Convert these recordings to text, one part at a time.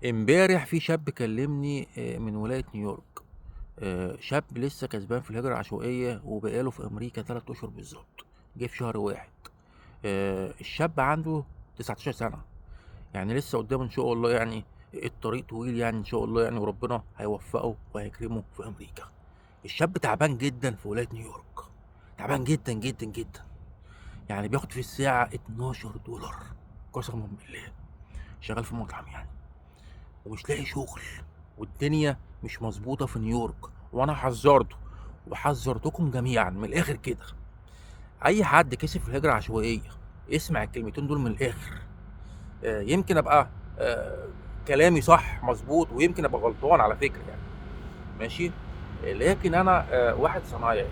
امبارح في شاب كلمني من ولاية نيويورك. شاب لسه كسبان في الهجرة العشوائية وبقاله في أمريكا 3 أشهر بالظبط. جه في شهر واحد. الشاب عنده 19 سنة، يعني لسه قدامه إن شاء الله، يعني الطريق طويل، يعني إن شاء الله، يعني وربنا هيوفقه وهيكرمه في أمريكا. الشاب تعبان جدا في ولاية نيويورك، تعبان جدا جدا جدا، يعني بياخد في الساعة $12 قسما بالله. شغال في مطعم يعني، ومش لاقي شغل، والدنيا مش مظبوطة في نيويورك. وانا حذرته وحذرتكم جميعا من الاخر كده. اي حد كسب في الهجرة العشوائية اسمع الكلمتين دول من الاخر. يمكن ابقى كلامي صح مظبوط، ويمكن ابقى غلطان على فكرة يعني، ماشي. لكن انا واحد صنايعي،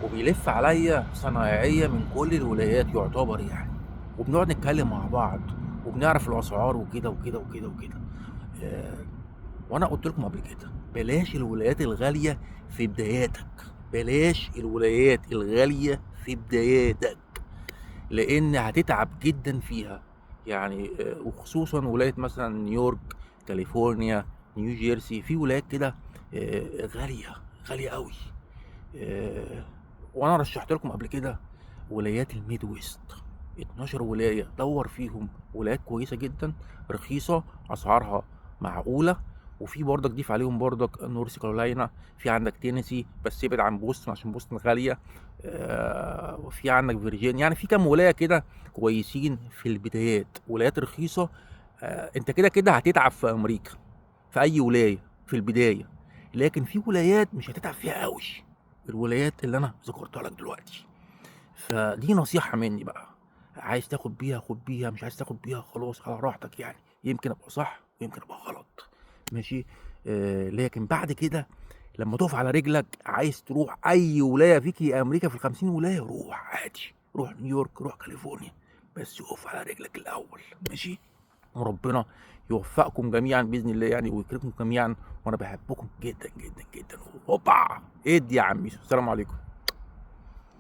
وبيلف عليا صنايعية من كل الولايات يعتبر يعني، وبنقعد نتكلم مع بعض وبنعرف الاسعار وكده وكده وكده وكده. آه، وانا قلت لكم قبل كده بلاش الولايات الغاليه في بداياتك، بلاش الولايات الغاليه في بداياتك، لان هتتعب جدا فيها. يعني وخصوصا ولايه مثلا نيويورك، كاليفورنيا، نيو جيرسي، في ولايات كده غاليه، غاليه قوي. آه، وانا رشحت لكم قبل كده ولايات الميد ويست. 12 ولايه دور فيهم، ولايات كويسه جدا، رخيصه، اسعارها معقوله. وفي برضك ضيف عليهم برضك نورث كارولاينا، في عندك تينيسي بس ابعد عن بوسطن عشان بوسطن غاليه. وفي عندك فيرجينيا، يعني في كام ولايه كده كويسين في البدايات، ولايات رخيصه. انت كده كده هتتعب في امريكا في اي ولايه في البدايه، لكن في ولايات مش هتتعب فيها قوي، الولايات اللي انا ذكرتها لك دلوقتي. فدي نصيحة مني بقى، عايز تاخد بيها خد بيها، مش عايز تاخد بيها خلاص على راحتك يعني، يمكن ابقى صح ويمكن ابقى غلط، ماشي. لكن بعد كده لما تقف على رجلك عايز تروح اي ولاية فيكي امريكا، في ال50 ولاية روح عادي، روح نيويورك، روح كاليفورنيا، بس اقف على رجلك الاول، ماشي. وربنا يوفقكم جميعا باذن الله يعني، ويكرمكم جميعا، وانا بحبكم جدا جدا جدا. هوبا ادي يا عمي، السلام عليكم.